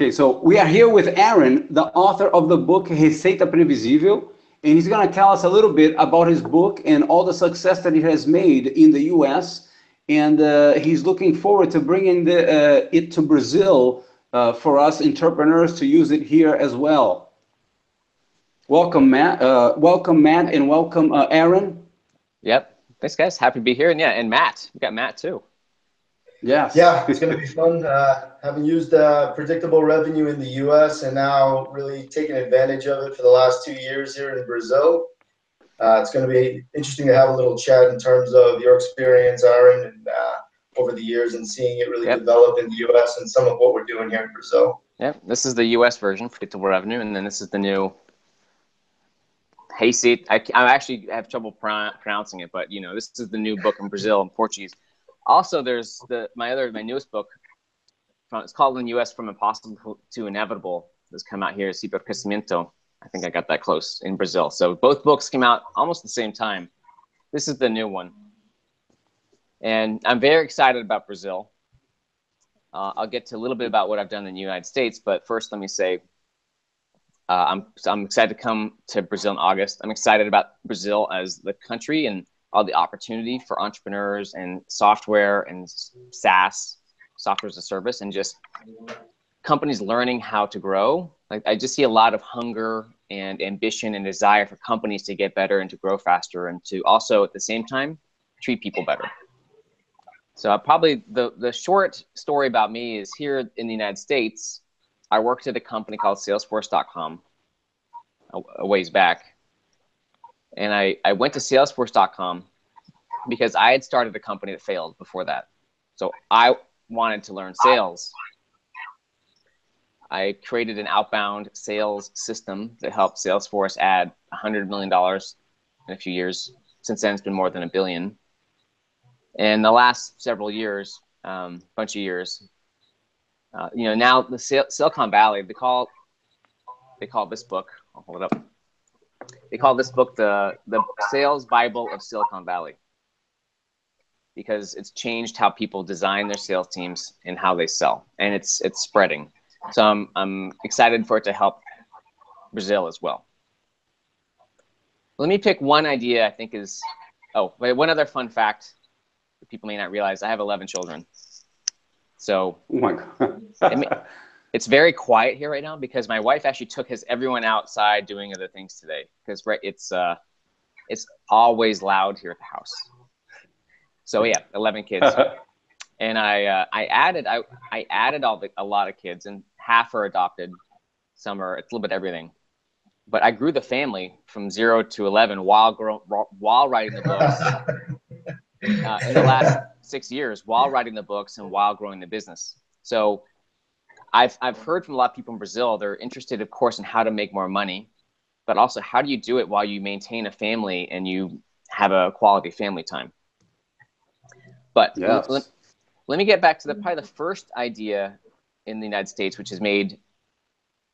Okay, so we are here with Aaron, the author of the book Receita Previsível, and he's going to tell us a little bit about his book and all the success that he has made in the U.S. And he's looking forward to bringing it to Brazil for us entrepreneurs to use it here as well. Welcome, Matt. And welcome, Aaron. Yep. Thanks, guys. Happy to be here. And Matt. We got Matt too. Yes. Yeah, it's going to be fun. Having used predictable revenue in the U.S. and now really taking advantage of it for the last 2 years here in Brazil. It's going to be interesting to have a little chat in terms of your experience, Aaron, and, over the years and seeing it really develop in the U.S. and some of what we're doing here in Brazil. Yep. This is the U.S. version, predictable revenue, and then this is the new Receita. I actually have trouble pronouncing it, but this is the new book in Brazil in Portuguese. Also, there's my newest book. It's called in the U.S. From Impossible to Inevitable. It's come out here, crescimento. I think I got that close in Brazil. So both books came out almost the same time. This is the new one. And I'm very excited about Brazil. I'll get to a little bit about what I've done in the United States, but first let me say I'm excited to come to Brazil in August. I'm excited about Brazil as the country and all the opportunity for entrepreneurs and software and SaaS, software as a service, and just companies learning how to grow. Like, I just see a lot of hunger and ambition and desire for companies to get better and to grow faster and to also at the same time treat people better. So probably the short story about me is here in the United States, I worked at a company called Salesforce.com a ways back. And I went to Salesforce.com because I had started a company that failed before that. So I wanted to learn sales. I created an outbound sales system that helped Salesforce add $100 million in a few years. Since then, it's been more than $1 billion. And the last several years, bunch of years, now the Silicon Valley, they call this book, I'll hold it up. They call this book the Sales Bible of Silicon Valley because it's changed how people design their sales teams and how they sell, and it's spreading. So I'm excited for it to help Brazil as well. Let me pick one idea I think is, one other fun fact that people may not realize. I have 11 children. So oh my God. It's very quiet here right now because my wife actually took everyone outside doing other things today because it's always loud here at the house. So yeah, 11 kids, and I added a lot of kids, and half are adopted, some are it's a little bit everything. But I grew the family from 0 to 11 while writing the books in the last 6 years, while writing the books and while growing the business. So I've heard from a lot of people in Brazil, they're interested, of course, in how to make more money, but also how do you do it while you maintain a family and you have a quality family time? But yes. Let me get back to probably the first idea in the United States, which has made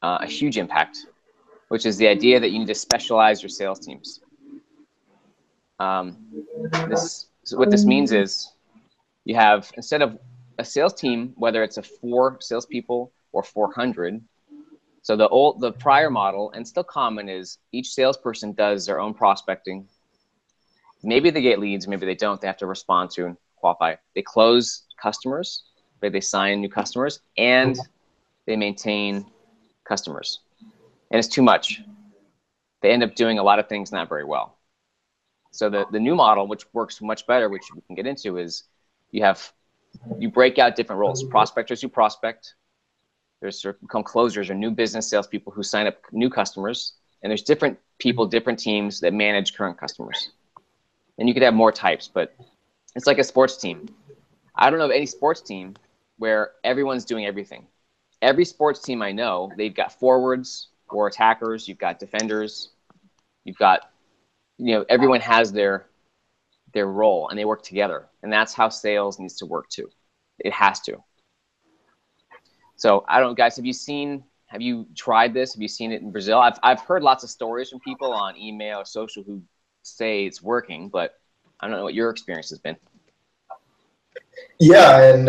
a huge impact, which is the idea that you need to specialize your sales teams. So what this means is you have, instead of a sales team, whether it's 4 salespeople or 400. So the prior model, and still common, is each salesperson does their own prospecting. Maybe they get leads, maybe they don't. They have to respond to and qualify. They close customers, they sign new customers, and they maintain customers. And it's too much. They end up doing a lot of things not very well. So the new model, which works much better, which we can get into, is you break out different roles. Prospectors who prospect. There's become closers or new business salespeople who sign up new customers. And there's different people, different teams that manage current customers. And you could have more types, but it's like a sports team. I don't know of any sports team where everyone's doing everything. Every sports team I know, they've got forwards or attackers. You've got defenders. You've got, everyone has their role and they work together. And that's how sales needs to work too. It has to. So I don't know, guys, have you tried this? Have you seen it in Brazil? I've heard lots of stories from people on email or social who say it's working, but I don't know what your experience has been. Yeah, and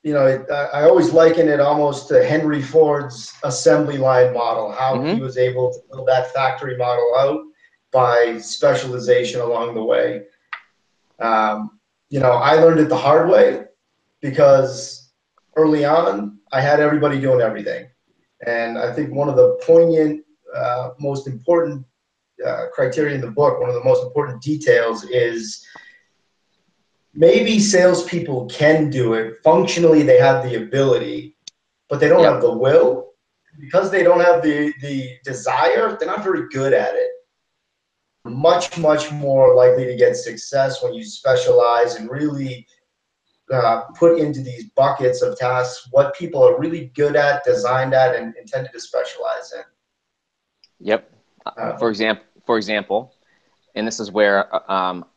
I always liken it almost to Henry Ford's assembly line model, how he was able to build that factory model out by specialization along the way. I learned it the hard way because early on, I had everybody doing everything. And I think one of the poignant, most important criteria in the book, one of the most important details is maybe salespeople can do it. Functionally, they have the ability, but they don't have the will. Because they don't have the desire, they're not very good at it. Much, much more likely to get success when you specialize and really put into these buckets of tasks what people are really good at, designed at, and intended to specialize in. Yep. For example, and this is where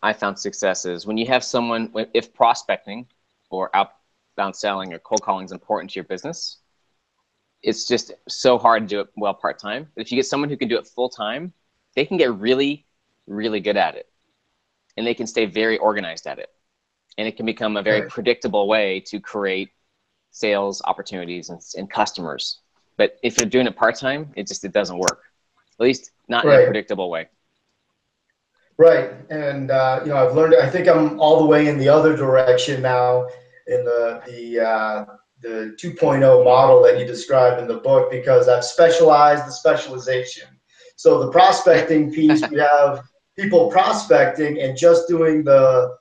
I found success is when you have someone, if prospecting or outbound selling or cold calling is important to your business, it's just so hard to do it well part-time. But if you get someone who can do it full-time, they can get really, really good at it. And they can stay very organized at it. And it can become a very predictable way to create sales opportunities and customers. But if you're doing it part-time, it doesn't work. At least not in a predictable way. Right. And, I've learned, I think I'm all the way in the other direction now in the 2.0 model that you described in the book, because I've specialized the specialization. So the prospecting piece, we have people prospecting and just doing the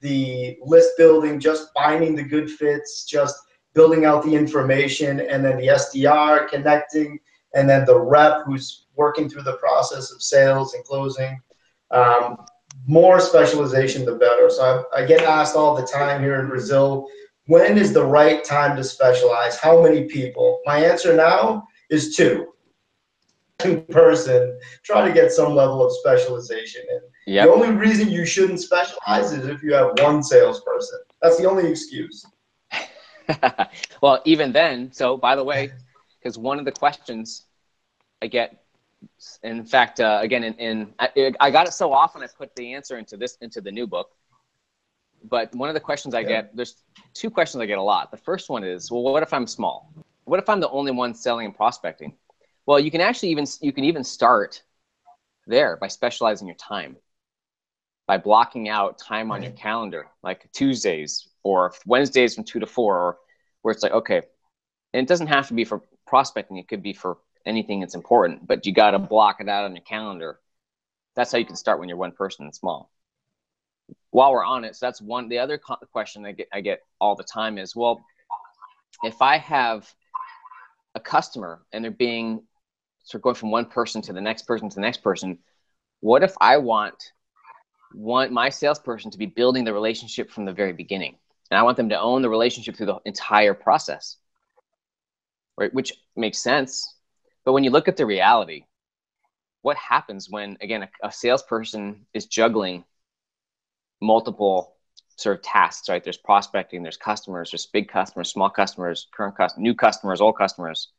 list building, just finding the good fits, just building out the information, and then the SDR connecting, and then the rep who's working through the process of sales and closing. More specialization, the better. So I get asked all the time here in Brazil, when is the right time to specialize? How many people? My answer now is 2. Person, try to get some level of specialization in. The only reason you shouldn't specialize is if you have one salesperson. That's the only excuse. Well, even then, so by the way, because one of the questions I get, in fact, again, I got it so often I put the answer into the new book. But one of the questions I get, there's 2 questions I get a lot. The first one is, well, what if I'm small? What if I'm the only one selling and prospecting? Well, you can actually even start there by specializing your time, by blocking out time on your calendar, like Tuesdays or Wednesdays from 2 to 4, or where it's like, okay, and it doesn't have to be for prospecting. It could be for anything that's important, but you got to block it out on your calendar. That's how you can start when you're one person and small. While we're on it, so that's one. The other question I get all the time is, well, if I have a customer and they're being sort of going from one person to the next person to the next person, what if I want my salesperson to be building the relationship from the very beginning, and I want them to own the relationship through the entire process, right? Which makes sense. But when you look at the reality, what happens when, again, a salesperson is juggling multiple sort of tasks, right? There's prospecting, there's customers, there's big customers, small customers, current customers, new customers, old customers.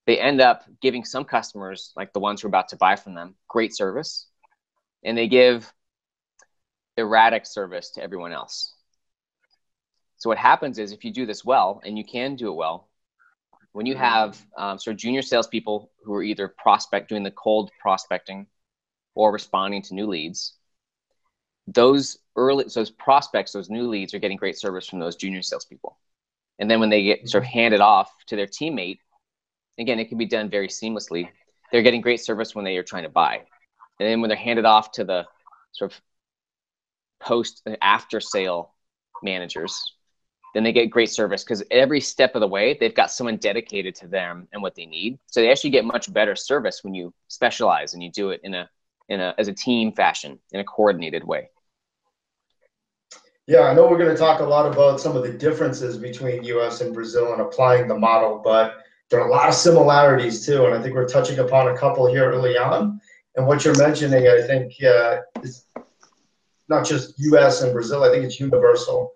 They end up giving some customers, like the ones who are about to buy from them, great service, and they give erratic service to everyone else. So what happens is, if you do this well, and you can do it well, when you have sort of junior salespeople who are either doing the cold prospecting or responding to new leads, those prospects, those new leads, are getting great service from those junior salespeople. And then when they get sort of handed off to their teammate, again, it can be done very seamlessly. They're getting great service when they are trying to buy. And then when they're handed off to the sort of post and after sale managers, then they get great service, because every step of the way, they've got someone dedicated to them and what they need. So they actually get much better service when you specialize and you do it as a team fashion, in a coordinated way. Yeah, I know we're going to talk a lot about some of the differences between US and Brazil and applying the model, but there are a lot of similarities too. And I think we're touching upon a couple here early on. And what you're mentioning, I think, is not just US and Brazil, I think it's universal.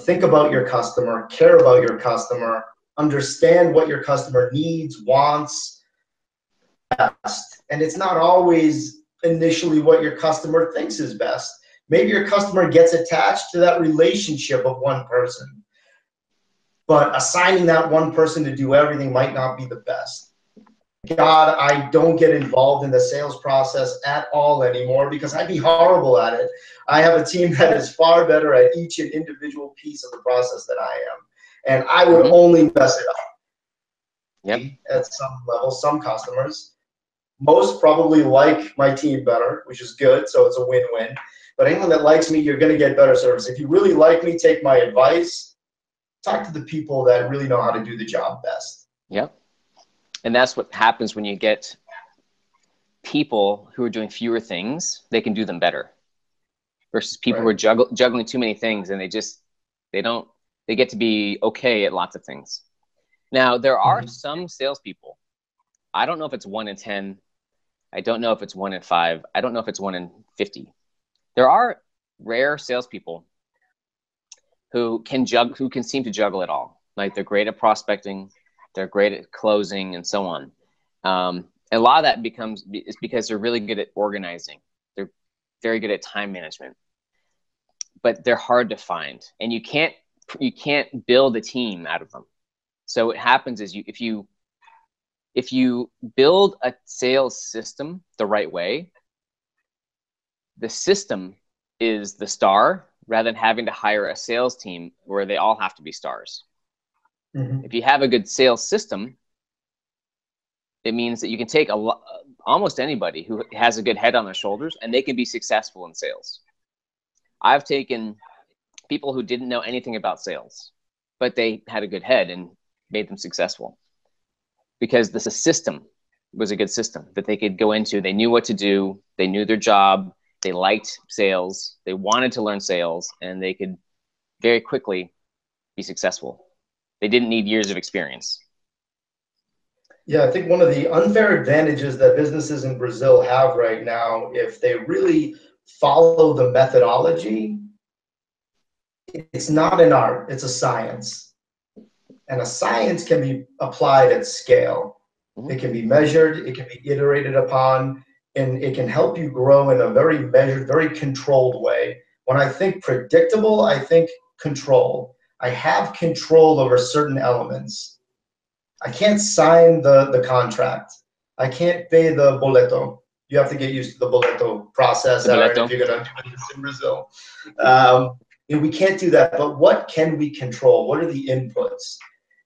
Think about your customer, care about your customer, understand what your customer needs, wants, best. And it's not always initially what your customer thinks is best. Maybe your customer gets attached to that relationship of one person. but assigning that one person to do everything might not be the best. God, I don't get involved in the sales process at all anymore because I'd be horrible at it. I have a team that is far better at each and individual piece of the process than I am. And I would only mess it up at some level, some customers. Most probably like my team better, which is good, so it's a win-win. But anyone that likes me, you're going to get better service. If you really like me, take my advice. Talk to the people that really know how to do the job best. Yep. And that's what happens when you get people who are doing fewer things, they can do them better. Versus people who are juggling too many things and they get to be okay at lots of things. Now, there are some salespeople. I don't know if it's 1 in 10. I don't know if it's 1 in 5. I don't know if it's 1 in 50. There are rare salespeople who can seem to juggle it all. Like they're great at prospecting, they're great at closing, and so on. A lot of that is because they're really good at organizing. They're very good at time management, but they're hard to find, and you can't build a team out of them. So what happens is if you build a sales system the right way, the system is the star rather than having to hire a sales team where they all have to be stars. If you have a good sales system, it means that you can take almost anybody who has a good head on their shoulders and they can be successful in sales. I've taken people who didn't know anything about sales, but they had a good head and made them successful because the system was a good system that they could go into. They knew what to do. They knew their job. They liked sales. They wanted to learn sales, and they could very quickly be successful. They didn't need years of experience. Yeah, I think one of the unfair advantages that businesses in Brazil have right now, if they really follow the methodology, it's not an art, it's a science. And a science can be applied at scale. It can be measured, it can be iterated upon, and it can help you grow in a very measured, very controlled way. When I think predictable, I think control. I have control over certain elements. I can't sign the contract. I can't pay the boleto. You have to get used to the boleto process, Aaron, if you're going to do this in Brazil. And we can't do that, but what can we control? What are the inputs?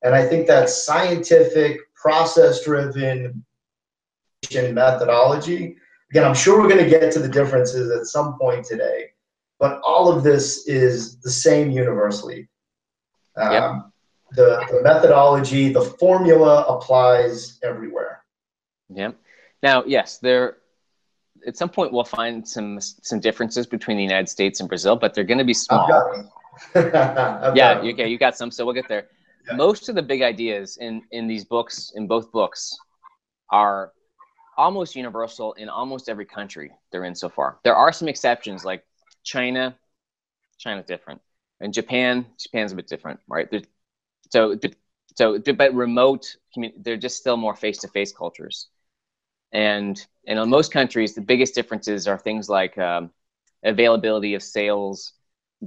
And I think that scientific, process-driven methodology, again, I'm sure we're going to get to the differences at some point today, but all of this is the same universally. The methodology, the formula applies everywhere. Yeah. Now, yes, at some point we'll find some differences between the United States and Brazil, but they're going to be small. Yeah, okay, you got some, so we'll get there. Yeah. Most of the big ideas in these books, in both books, are almost universal in almost every country they're in so far. There are some exceptions, like China's different, and Japan's a bit different, right? But remote, they're just still more face-to-face cultures. And in most countries, the biggest differences are things like availability of sales,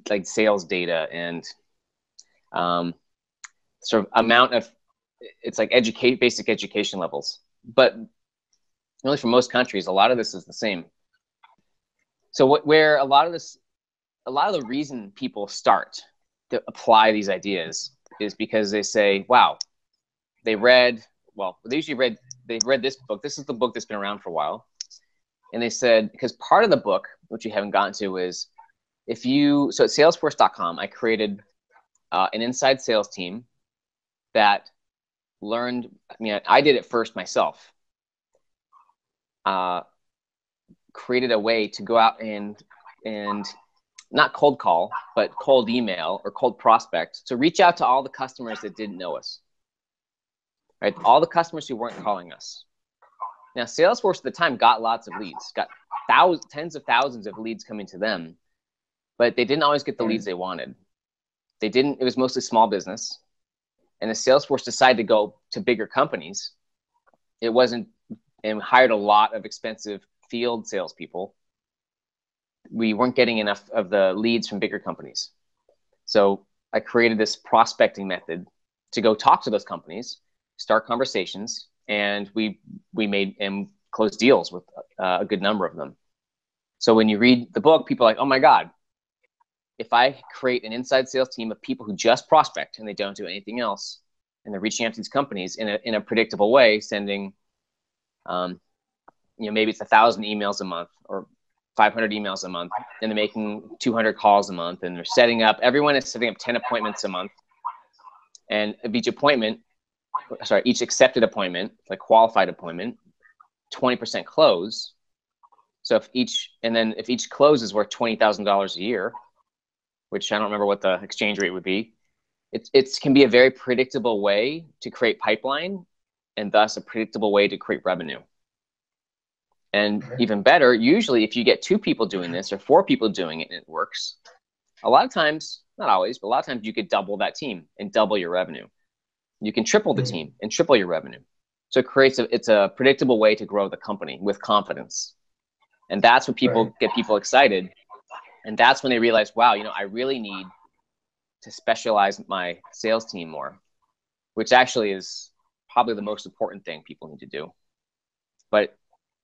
like sales data, and sort of amount of, it's like basic education levels. But really for most countries, a lot of this is the same. So where a lot of the reason people start to apply these ideas is because they say, wow, they've read this book. This is the book that's been around for a while. And they said, because part of the book, which you haven't gotten to, is so at salesforce.com, I created an inside sales team that learned, I did it first myself, created a way to go out and not cold call, but cold email or cold prospect. So reach out to all the customers that didn't know us, right? All the customers who weren't calling us. Now, Salesforce at the time got lots of leads, got tens of thousands of leads coming to them, but they didn't always get the leads they wanted. It was mostly small business. And as Salesforce decided to go to bigger companies, and hired a lot of expensive field salespeople, we weren't getting enough of the leads from bigger companies. So I created this prospecting method to go talk to those companies, start conversations, and we made and closed deals with a good number of them. So when you read the book, people are like, oh my God, if I create an inside sales team of people who just prospect and they don't do anything else, and they're reaching out to these companies in a predictable way, sending, maybe it's 1,000 emails a month or 500 emails a month, and they're making 200 calls a month, and they're setting up, everyone is setting up 10 appointments a month. And each accepted appointment, like qualified appointment, 20% close. So if each close is worth $20,000 a year, which I don't remember what the exchange rate would be, it can be a very predictable way to create pipeline, and thus a predictable way to create revenue. And even better, usually if you get 2 people doing this or 4 people doing it and it works, a lot of times, not always, but a lot of times you could double that team and double your revenue. You can triple the team and triple your revenue. So it's a predictable way to grow the company with confidence. And that's what get people excited. And that's when they realize, wow, I really need to specialize my sales team more, which actually is probably the most important thing people need to do. But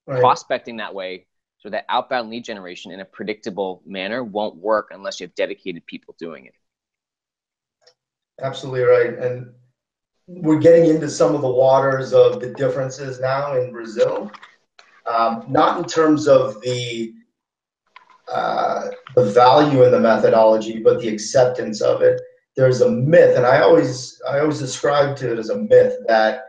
prospecting that way, so that outbound lead generation in a predictable manner won't work unless you have dedicated people doing it. Absolutely right. And we're getting into some of the waters of the differences now in Brazil, not in terms of the value in the methodology, but the acceptance of it. There's a myth, and I always describe to it as a myth, that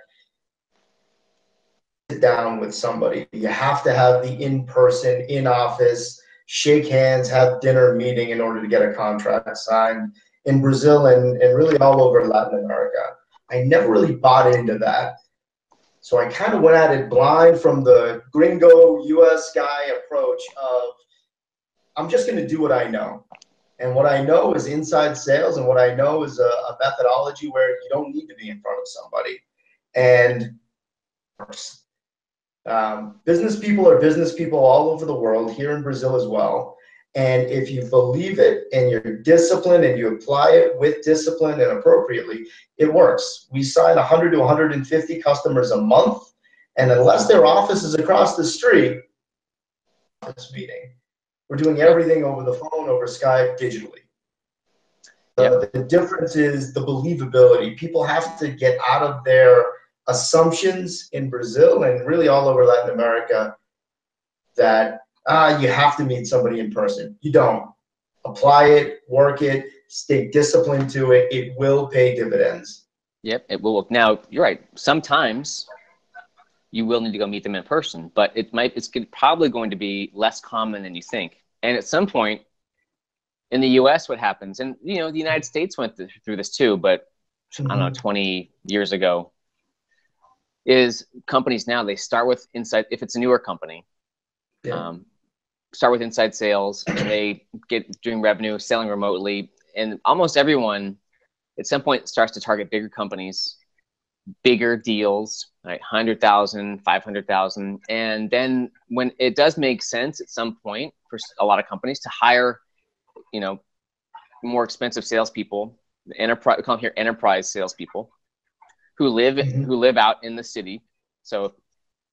sit down with somebody. You have to have the in-person, in-office, shake hands, have dinner meeting in order to get a contract signed in Brazil and really all over Latin America. I never really bought into that. So I kind of went at it blind from the gringo US guy approach of, I'm just going to do what I know. And what I know is inside sales, and what I know is a methodology where you don't need to be in front of somebody. And business people are business people all over the world, here in Brazil as well. And if you believe it and you're disciplined and you apply it with discipline and appropriately, it works. We sign 100 to 150 customers a month. And unless their office is across the street, office meeting, we're doing everything over the phone, over Skype, digitally. The difference is the believability. People have to get out of their assumptions in Brazil and really all over Latin America that you have to meet somebody in person. You don't. Apply it, work it, stay disciplined to it. It will pay dividends. Yep, it will. Now, you're right. Sometimes you will need to go meet them in person, but it's probably going to be less common than you think. And at some point in the US, what happens, and the United States went through this too, but I don't know, 20 years ago, is companies now, they start with inside, if it's a newer company, start with inside sales, and they get doing revenue, selling remotely, and almost everyone at some point starts to target bigger companies, bigger deals, right? 100,000, 500,000. And then when it does make sense at some point for a lot of companies to hire, more expensive salespeople, we call them here enterprise salespeople, who live out in the city. So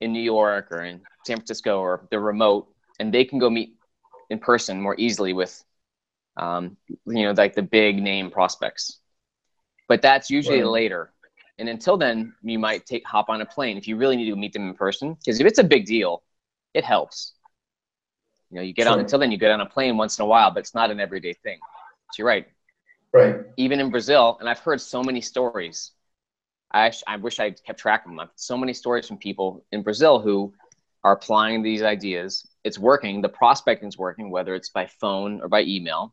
in New York or in San Francisco, or they're remote, and they can go meet in person more easily with, like the big name prospects. But that's usually later. And until then, you might hop on a plane if you really need to meet them in person. Because if it's a big deal, it helps. You get on, until then you get on a plane once in a while, but it's not an everyday thing. So you're right. Right. Even in Brazil, and I've heard so many stories. I wish I kept track of them. I've so many stories from people in Brazil who are applying these ideas. It's working. The prospecting is working, whether it's by phone or by email.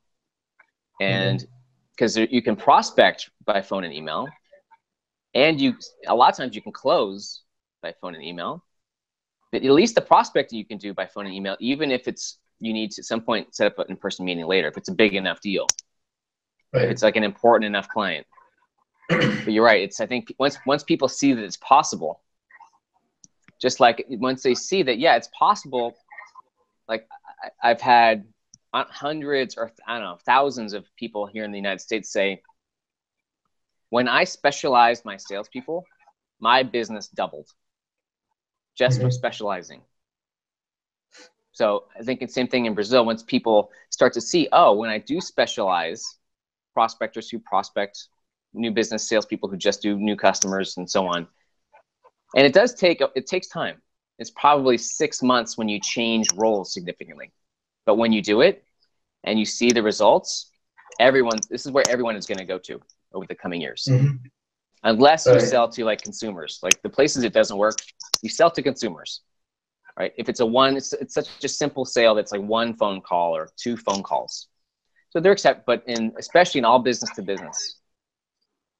And because you can prospect by phone and email, and a lot of times you can close by phone and email. But at least the prospecting you can do by phone and email, even if you need to at some point set up an in-person meeting later, if it's a big enough deal, if it's like an important enough client. But you're right. I think once people see that it's possible, just like once they see that, it's possible. Like I've had hundreds or thousands of people here in the United States say, When I specialized my salespeople, my business doubled just from specializing. So I think it's the same thing in Brazil. Once people start to see, oh, when I do specialize, prospectors who prospect, new business salespeople who just do new customers and so on. And it takes time. It's probably 6 months when you change roles significantly. But when you do it and you see the results, this is where everyone is going to go to over the coming years. Unless you sell to like consumers, like the places it doesn't work, you sell to consumers, right? If it's it's such a simple sale that's like 1 phone call or 2 phone calls. So they're but especially in all business to business,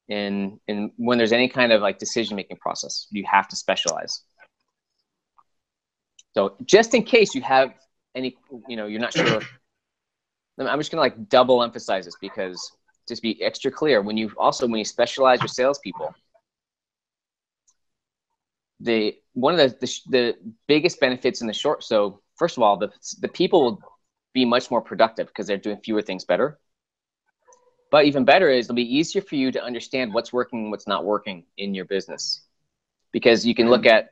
in when there's any kind of like decision-making process, you have to specialize. So just in case you have any, you're not sure, I'm just gonna like double emphasize this because just be extra clear. When you specialize your salespeople, one of the biggest benefits in the short, so first of all, the people will be much more productive because they're doing fewer things better. But even better is it'll be easier for you to understand what's working and what's not working in your business, because you can look at,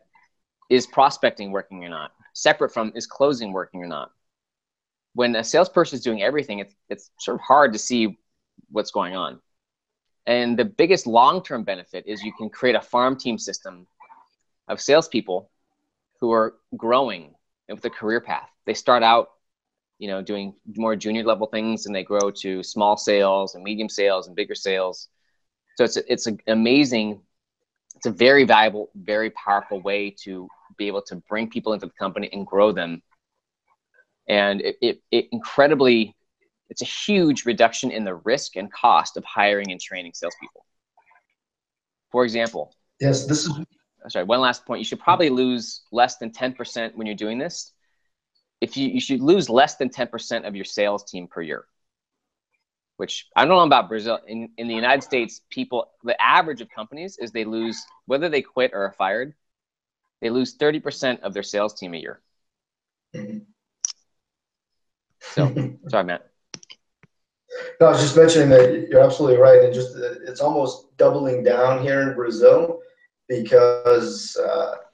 is prospecting working or not? Separate from, is closing working or not? When a salesperson is doing everything, it's sort of hard to see what's going on. And the biggest long-term benefit is you can create a farm team system of salespeople who are growing with a career path. They start out, doing more junior level things, and they grow to small sales and medium sales and bigger sales. So it's an amazing, it's a very valuable, very powerful way to be able to bring people into the company and grow them. And it's a huge reduction in the risk and cost of hiring and training salespeople. For example, yes, sorry, one last point. You should probably lose less than 10% when you're doing this. If you should lose less than 10% of your sales team per year, which I don't know about Brazil. In the United States, the average of companies is they lose, whether they quit or are fired, they lose 30% of their sales team a year. So, sorry, Matt. No, I was just mentioning that you're absolutely right. And just it's almost doubling down here in Brazil, because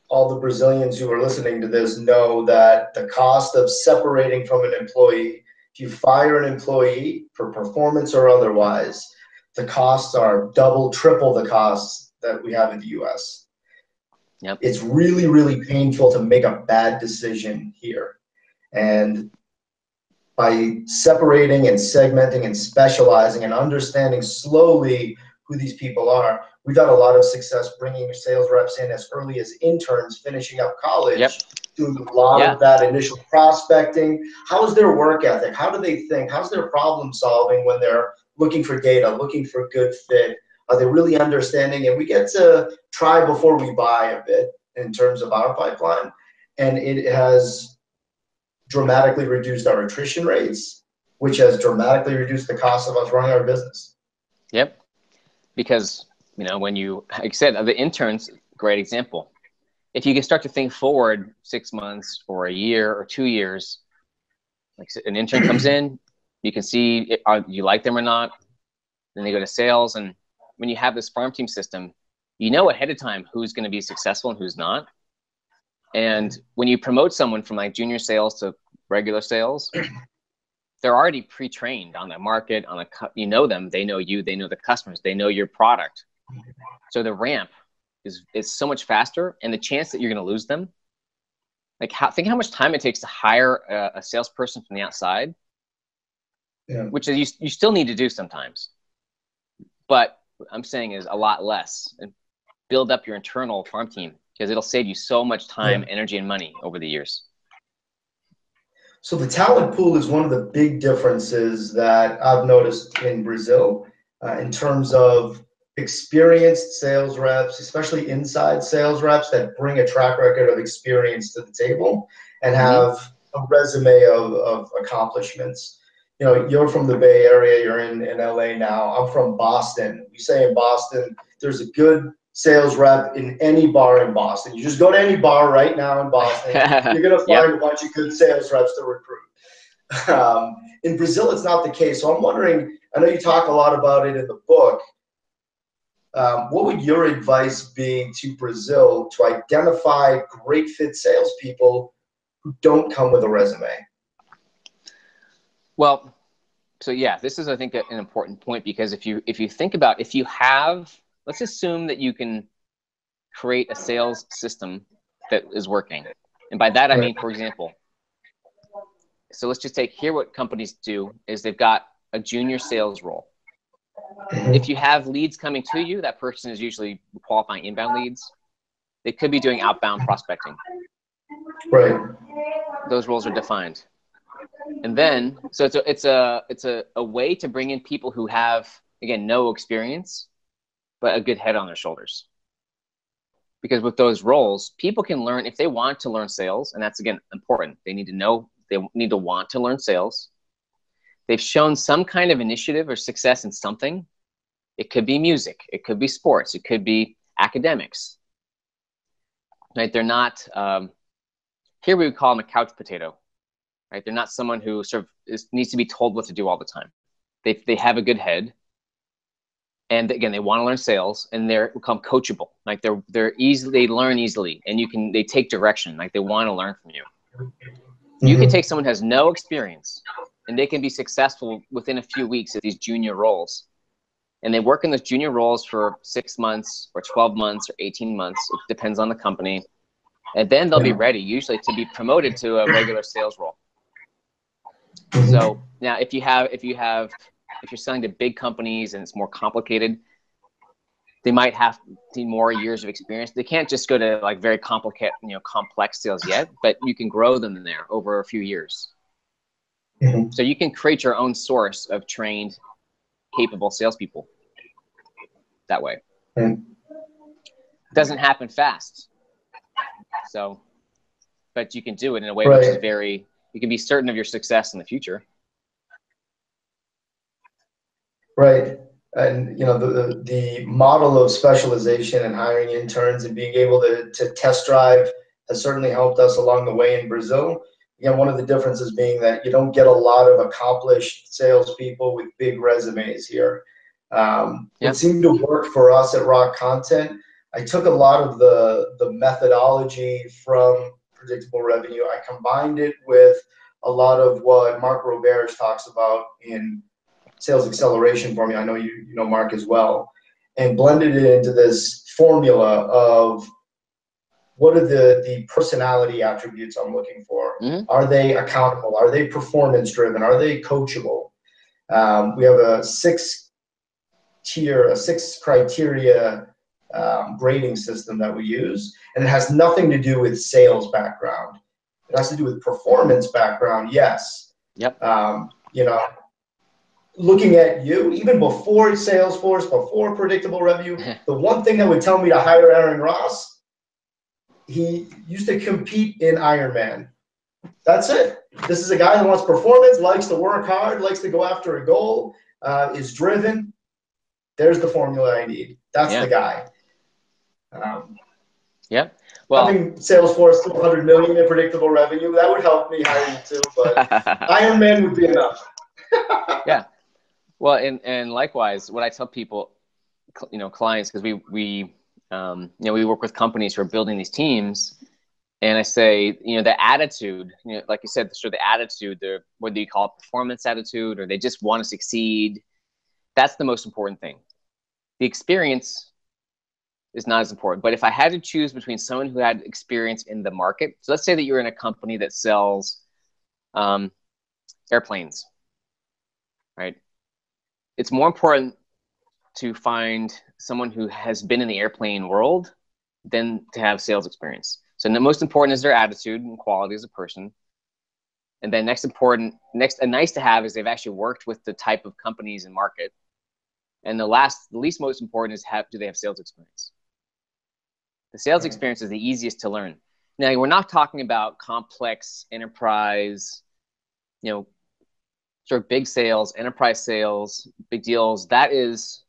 all the Brazilians who are listening to this know that the cost of separating from an employee, if you fire an employee for performance or otherwise, the costs are double, triple the costs that we have in the US. Yep. It's really, really painful to make a bad decision here. And by separating and segmenting and specializing and understanding slowly who these people are, we've had a lot of success bringing sales reps in as early as interns finishing up college, doing a lot of that initial prospecting. How's their work ethic? How do they think? How's their problem solving when they're looking for data, looking for good fit? Are they really understanding? And we get to try before we buy a bit in terms of our pipeline. And it has dramatically reduced our attrition rates, which has dramatically reduced the cost of us running our business. Yep. Because, when you, like I said, the interns, great example. If you can start to think forward 6 months or a year or 2 years, like an intern comes in, you can see, you like them or not. Then they go to sales. And when you have this farm team system, you know ahead of time who's going to be successful and who's not. And when you promote someone from like junior sales to regular sales, they're already pre-trained on the market, them, they know you, they know the customers, they know your product. So the ramp is so much faster, and the chance that you're going to lose them, think how much time it takes to hire a salesperson from the outside, which is you still need to do sometimes. But what I'm saying is a lot less, and build up your internal farm team, because it'll save you so much time, energy, and money over the years. So the talent pool is one of the big differences that I've noticed in Brazil in terms of experienced sales reps, especially inside sales reps that bring a track record of experience to the table and have a resume of accomplishments. You're from the Bay Area, you're in LA now. I'm from Boston. We say in Boston, there's a good sales rep in any bar in Boston. You just go to any bar right now in Boston, you're going to find a bunch of good sales reps to recruit. In Brazil, it's not the case. So I'm wondering, I know you talk a lot about it in the book. what would your advice be to Brazil to identify great fit salespeople who don't come with a resume? Well, so yeah, this is, I think, an important point, because if you think about, if you have, let's assume that you can create a sales system that is working. And by that, I mean, for example, so let's just take here, what companies do is they've got a junior sales role. If you have leads coming to you, that person is usually qualifying inbound leads. They could be doing outbound prospecting. Right. Those roles are defined. And then, so it's a way to bring in people who have, again, no experience, but a good head on their shoulders. Because with those roles, people can learn, if they want to learn sales, and that's, again, important. They need to know, they need to want to learn sales. They've shown some kind of initiative or success in something. It could be music. It could be sports. It could be academics. Right? They're not, here we would call them a couch potato. Right? They're not someone who sort of needs to be told what to do all the time. They have a good head. And again, they want to learn sales, and they become coachable. Like they learn easily, and they take direction. Like they want to learn from you. You can take someone who has no experience, and they can be successful within a few weeks at these junior roles. And they work in those junior roles for 6 months or 12 months or 18 months. It depends on the company. And then they'll be ready, usually, to be promoted to a regular sales role. So now if you're selling to big companies and it's more complicated, they might have more years of experience. They can't just go to like very complicated, complex sales yet, but you can grow them in there over a few years. So you can create your own source of trained, capable salespeople that way. It doesn't happen fast. So, but you can do it in a way which is you can be certain of your success in the future. Right. And, the model of specialization and hiring interns and being able to test drive has certainly helped us along the way in Brazil. Again, one of the differences being that you don't get a lot of accomplished salespeople with big resumes here. It seemed to work for us at Rock Content. I took a lot of the methodology from predictable revenue. I combined it with a lot of what Mark Roberge talks about in sales acceleration formula. I know you know Mark as well, and blended it into this formula of what are the personality attributes I'm looking for. Are they accountable? Are they performance driven? Are they coachable? We have a six criteria grading system that we use, and it has nothing to do with sales background. It has to do with performance background. Yes. Yep. Looking at you, even before Salesforce, before predictable revenue, the one thing that would tell me to hire Aaron Ross, he used to compete in Ironman. That's it. This is a guy who wants performance, likes to work hard, likes to go after a goal, is driven. There's the formula I need. That's the guy. Well, having Salesforce 200 million in predictable revenue, that would help me hire you too, but Ironman would be enough. Yeah. Well, and likewise, what I tell people, clients, because we work with companies who are building these teams, and I say, the attitude, like you said, sort of the attitude, whether you call it performance attitude or they just want to succeed, that's the most important thing. The experience is not as important. But if I had to choose between someone who had experience in the market, so let's say that you're in a company that sells airplanes, right? It's more important to find someone who has been in the airplane world than to have sales experience. So the most important is their attitude and quality as a person. And then nice to have is they've actually worked with the type of companies and market. And the least most important is do they have sales experience? The sales experience is the easiest to learn. Now, we're not talking about complex enterprise, sort of big sales, enterprise sales, big deals. That is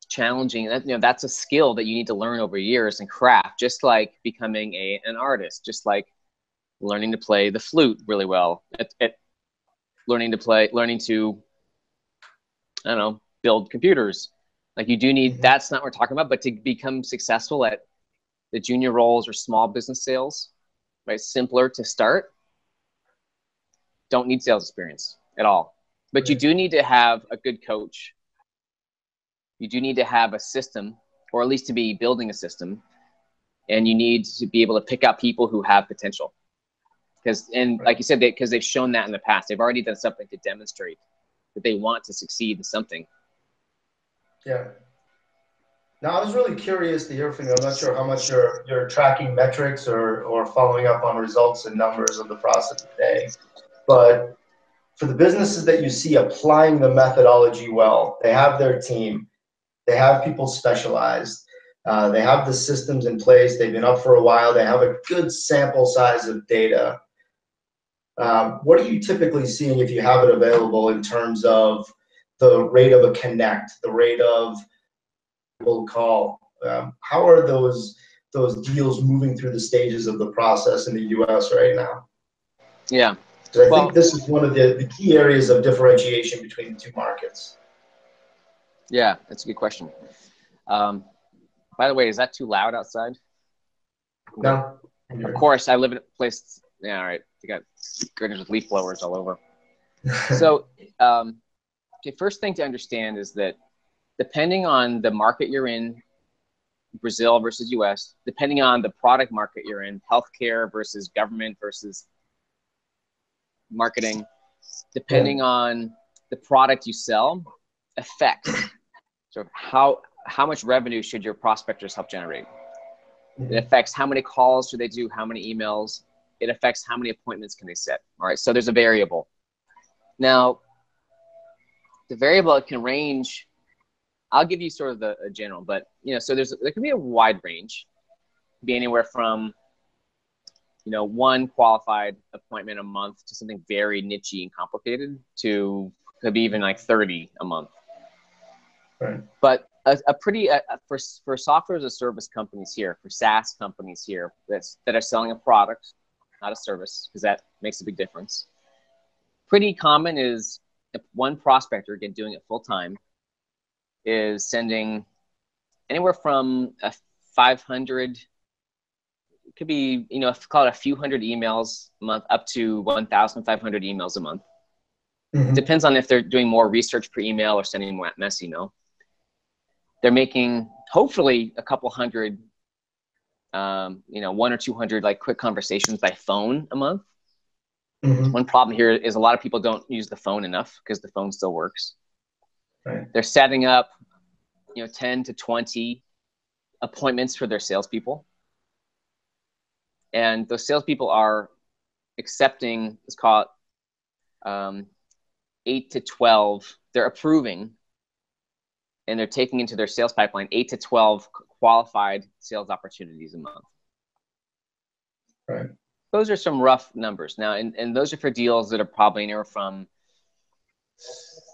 challenging. That's a skill that you need to learn over years and craft, just like becoming an artist, just like learning to play the flute really well, learning to build computers. Like you do need, that's not what we're talking about, but to become successful at the junior roles or small business sales, right? Simpler to start. Don't need sales experience at all. But you do need to have a good coach. You do need to have a system, or at least to be building a system. And you need to be able to pick out people who have potential. And like you said, because they've shown that in the past. They've already done something to demonstrate that they want to succeed in something. Yeah. Now, I was really curious to hear from you. I'm not sure how much you're tracking metrics or following up on results and numbers of the process today. But for the businesses that you see applying the methodology well, they have their team, they have people specialized, they have the systems in place, they've been up for a while, they have a good sample size of data. What are you typically seeing if you have it available in terms of the rate of a connect, the rate of will call? How are those deals moving through the stages of the process in the US right now? Yeah. I think this is one of the key areas of differentiation between the two markets. Yeah, that's a good question. By the way, is that too loud outside? No. Of course, I live in a place, yeah, all right. You got gardens with leaf blowers all over. So, okay, first thing to understand is that depending on the market you're in, Brazil versus US, depending on the product market you're in, healthcare versus government versus marketing, depending on the product you sell, affects sort of how much revenue should your prospectors help generate. It affects how many calls should they do, how many emails. It affects how many appointments can they set. All right, so there's a variable. Now, the variable can range. I'll give you sort of a general, but so there can be a wide range. It can be anywhere from one qualified appointment a month to something very niche-y and complicated to could be even like 30 a month. Right. But for software as a service companies here, for SaaS companies here that are selling a product, not a service, because that makes a big difference. Pretty common is if one prospector, again, doing it full time, is sending anywhere from 500, it could be, call it a few hundred emails a month, up to 1,500 emails a month. Mm-hmm. Depends on if they're doing more research per email or sending more mass email. They're making hopefully a couple hundred, 1 or 200 like quick conversations by phone a month. Mm-hmm. One problem here is a lot of people don't use the phone enough because the phone still works. Right. They're setting up, 10 to 20 appointments for their salespeople. And those salespeople are accepting, let's call it 8 to 12. They're approving and they're taking into their sales pipeline 8 to 12 qualified sales opportunities a month. Right. Those are some rough numbers. Now, and those are for deals that are probably anywhere from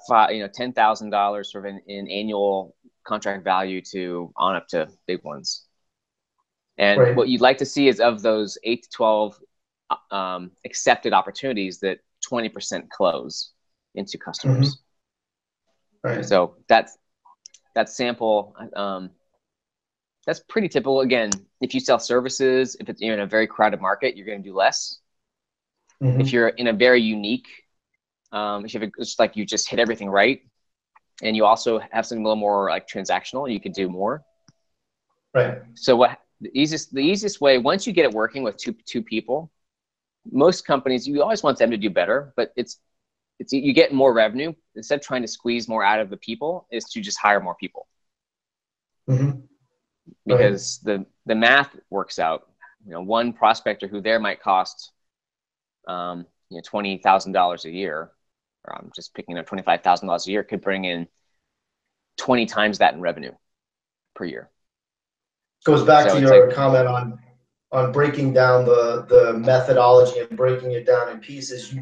$10,000 sort of in annual contract value to on up to big ones. And right. What you'd like to see is of those 8 to 12 accepted opportunities that 20% close into customers. Mm-hmm. Right. So that sample, that's pretty typical. Again, if you sell services, if you're in a very crowded market, you're going to do less. Mm-hmm. If you're in a very unique, if you have it's like you just hit everything right, and you also have something a little more like transactional, you could do more. Right. So the easiest way, once you get it working with two people, most companies, you always want them to do better, but it's you get more revenue. Instead of trying to squeeze more out of the people, is to just hire more people. Mm-hmm. Because the math works out. One prospector who there might cost $20,000 a year, or I'm just picking up $25,000 a year, could bring in 20 times that in revenue per year. Goes back to your comment on breaking down the methodology and breaking it down in pieces.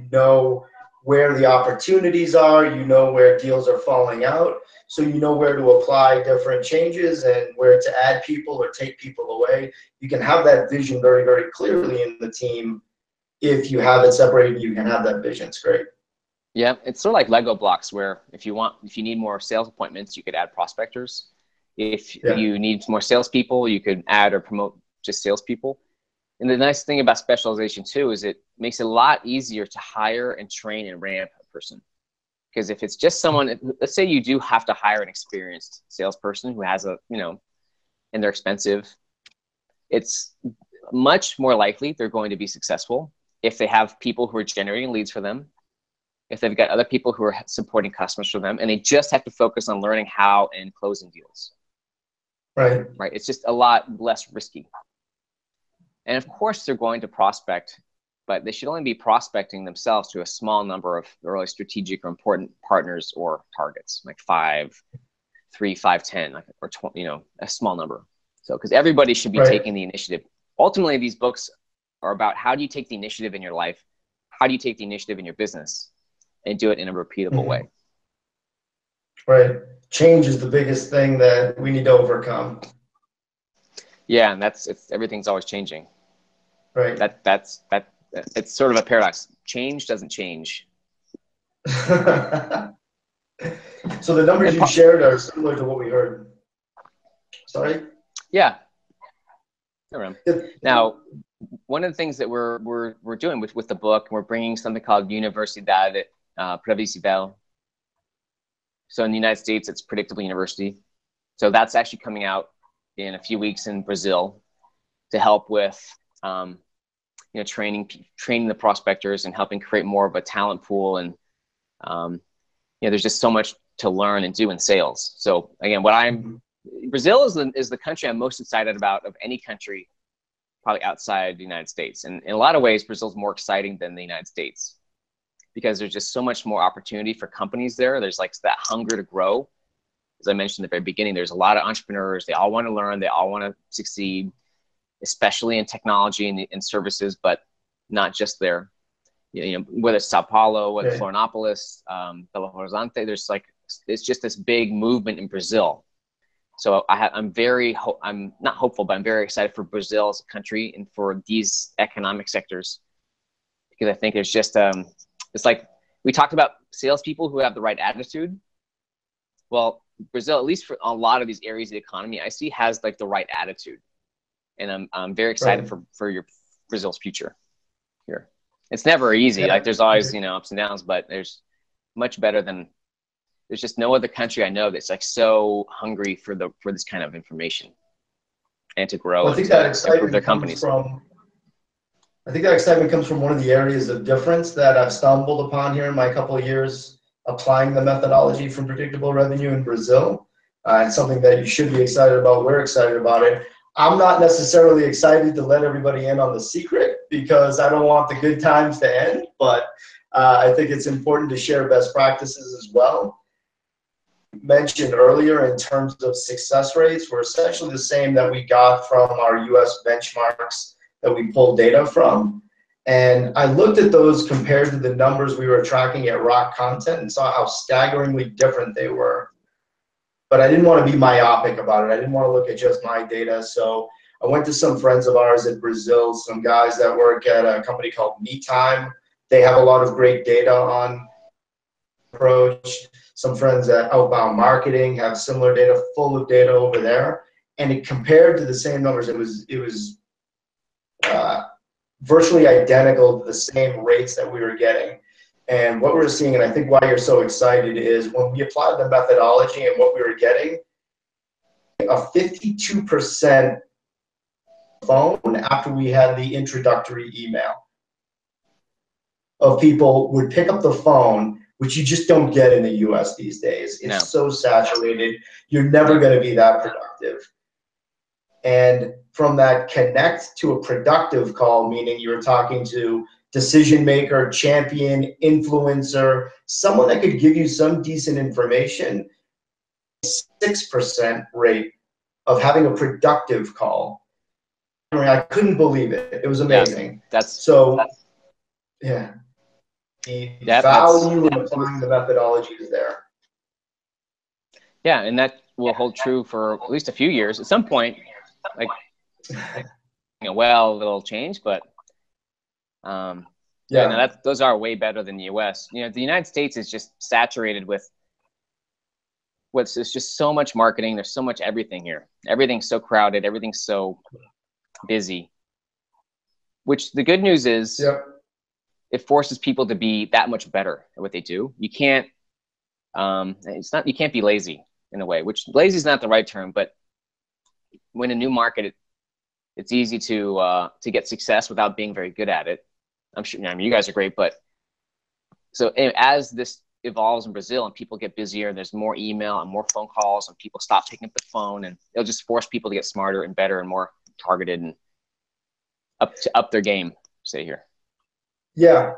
Where the opportunities are, where deals are falling out, so where to apply different changes and where to add people or take people away. You can have that vision very, very clearly in the team. If you have it separated, you can have that vision. It's great. Yeah, it's sort of like Lego blocks, where if you need more sales appointments, you could add prospectors. If you need more salespeople, you could add or promote just salespeople. And the nice thing about specialization too is it makes it a lot easier to hire and train and ramp a person. Because if it's just someone, let's say you do have to hire an experienced salesperson who has and they're expensive, it's much more likely they're going to be successful if they have people who are generating leads for them, if they've got other people who are supporting customers for them, and they just have to focus on learning how and closing deals. Right. It's just a lot less risky. And of course, they're going to prospect, but they should only be prospecting themselves to a small number of really strategic or important partners or targets, like 5, 3, 5, 10, or 20, a small number. So, because everybody should be taking the initiative. Ultimately, these books are about how do you take the initiative in your life? How do you take the initiative in your business and do it in a repeatable way? Right. Change is the biggest thing that we need to overcome. Yeah, and everything's always changing. Right. It's sort of a paradox. Change doesn't change. So the numbers you shared are similar to what we heard. Sorry? Yeah. Now, one of the things that we're doing with the book, we're bringing something called Universidad Previsível. So in the United States, it's Predictable University. So that's actually coming out in a few weeks in Brazil to help with training the prospectors and helping create more of a talent pool. And there's just so much to learn and do in sales. So again, Brazil is the country I'm most excited about of any country, probably outside the United States. And in a lot of ways, Brazil's more exciting than the United States because there's just so much more opportunity for companies there. There's like that hunger to grow. As I mentioned at the very beginning, there's a lot of entrepreneurs. They all want to learn. They all want to succeed, especially in technology and services, but not just there. Whether it's Sao Paulo, whether it's Florianopolis, Belo Horizonte, it's just this big movement in Brazil. So I'm not hopeful, but I'm very excited for Brazil as a country and for these economic sectors, because I think there's just it's like we talked about salespeople who have the right attitude. Well, Brazil, at least for a lot of these areas of the economy, I see has like the right attitude, and I'm very excited for your Brazil's future here. It's never easy. Like there's always ups and downs, but there's much better than. There's just no other country I know that's like so hungry for this kind of information and to grow and to improve their companies. I think that excitement comes from one of the areas of difference that I've stumbled upon here in my couple of years applying the methodology from predictable revenue in Brazil. It's something that you should be excited about. We're excited about it. I'm not necessarily excited to let everybody in on the secret because I don't want the good times to end, but I think it's important to share best practices as well. Mentioned earlier in terms of success rates were essentially the same that we got from our US benchmarks that we pulled data from. And I looked at those compared to the numbers we were tracking at Rock Content and saw how staggeringly different they were. But I didn't want to be myopic about it. I didn't want to look at just my data. So I went to some friends of ours in Brazil, some guys that work at a company called MeTime. They have a lot of great data on approach. Some friends at Outbound Marketing have similar data, full of data over there. And it compared to the same numbers, it was virtually identical to the same rates that we were getting. And what we're seeing, and I think why you're so excited, is when we applied the methodology and what we were getting, a 52% phone after we had the introductory email of people would pick up the phone, which you just don't get in the US these days. It's so saturated. You're never going to be that productive. And from that connect to a productive call, meaning you're talking to decision maker, champion, influencer, someone that could give you some decent information, 6% rate of having a productive call. I couldn't believe it. It was amazing. Yeah. The value in applying the methodology is there. Yeah, and that will hold true for at least a few years. At some point, it'll change, but Yeah, no, those are way better than the US. You know, the United States is just saturated with there's just so much marketing. There's so much everything here. Everything's so crowded. Everything's so busy. Which the good news is, it forces people to be that much better at what they do. You can't, you can't be lazy in a way. Which lazy is not the right term, but when a new market, it's easy to get success without being very good at it. I'm sure, I mean, you guys are great, but so as this evolves in Brazil and people get busier, there's more email and more phone calls and people stop picking up the phone, and it'll just force people to get smarter and better and more targeted and up their game, say here. Yeah,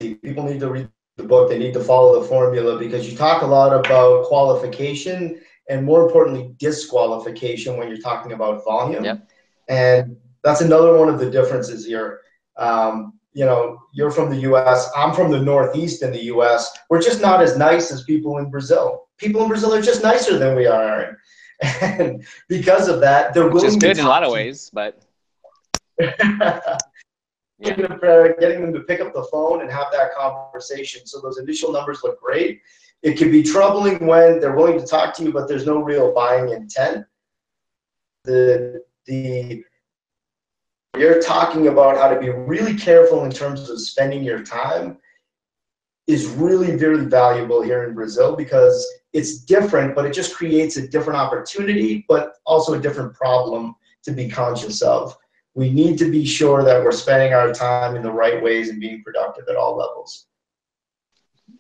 people need to read the book. They need to follow the formula, because you talk a lot about qualification and, more importantly, disqualification when you're talking about volume. Yep. And that's another one of the differences here. You know, you're from the US, I'm from the Northeast in the US. We're just not as nice as people in Brazil. People in Brazil are just nicer than we are, Aaron. And because of that, they're willing to talk to you. Which is good in a lot of ways, but getting them to pick up the phone and have that conversation. So those initial numbers look great. It can be troubling when they're willing to talk to you, but there's no real buying intent. You're talking about how to be really careful in terms of spending your time is really very valuable here in Brazil, because it's different, but it just creates a different opportunity, but also a different problem to be conscious of. We need to be sure that we're spending our time in the right ways and being productive at all levels.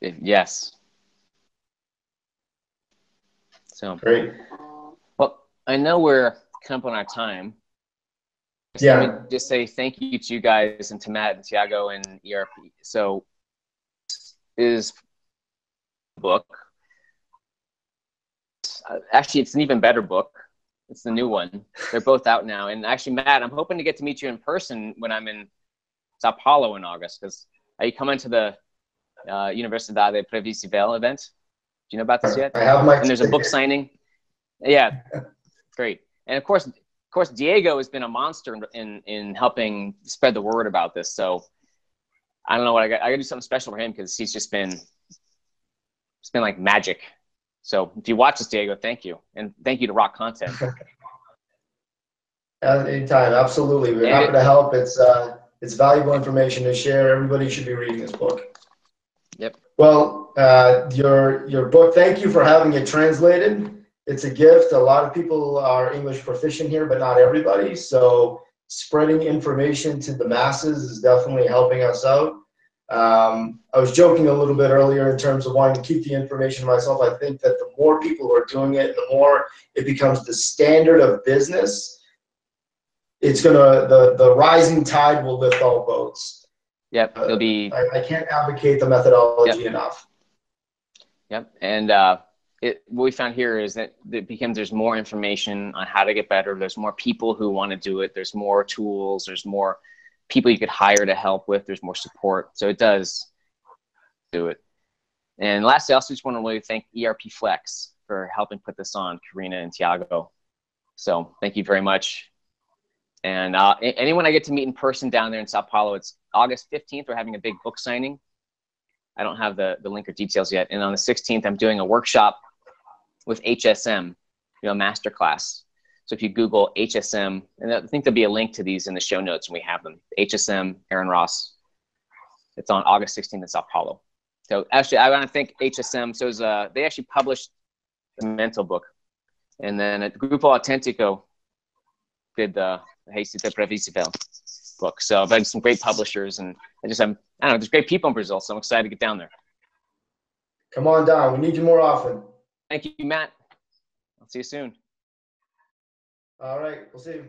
Yes. So great. Well, I know we're coming up on our time. Let me just say thank you to you guys and to Matt and Tiago and ERP. So is book. Actually, it's an even better book. It's the new one. They're both out now. And actually, Matt, I'm hoping to get to meet you in person when I'm in Sao Paulo in August, because are you coming to the Universidade Previsível event? Do you know about this yet? I have my And there's a book signing. Yeah, great. And of course, Diego has been a monster in helping spread the word about this. So I don't know what I got to do something special for him, because he's just been, it's been like magic. So if you watch this, Diego, thank you. And thank you to Rock Content. Anytime, absolutely. We're happy to help. It's valuable information to share. Everybody should be reading this book. Yep. Well, your book, thank you for having it translated. It's a gift. A lot of people are English proficient here, but not everybody. So spreading information to the masses is definitely helping us out. I was joking a little bit earlier in terms of wanting to keep the information myself. I think that the more people who are doing it, the more it becomes the standard of business. It's the rising tide will lift all boats. Yep, it'll be. I can't advocate the methodology enough. Yep, and what we found here is that there's more information on how to get better. There's more people who want to do it. There's more tools. There's more people you could hire to help with. There's more support. So it does do it. And lastly, I also just want to really thank ERPFlex for helping put this on, Karina and Tiago. So thank you very much. And anyone I get to meet in person down there in Sao Paulo, it's August 15th. We're having a big book signing. I don't have the link or details yet. And on the 16th, I'm doing a workshop with HSM, a masterclass. So if you Google HSM, and I think there'll be a link to these in the show notes when we have them. HSM, Aaron Ross. It's on August 16th in Sao Paulo. So actually, I want to thank HSM. So they actually published the mental book. And then at Grupo Auténtico did the Receita Previsível book. So I've had some great publishers, and I don't know, there's great people in Brazil, so I'm excited to get down there. Come on down. We need you more often. Thank you, Matt. I'll see you soon. All right. We'll see you.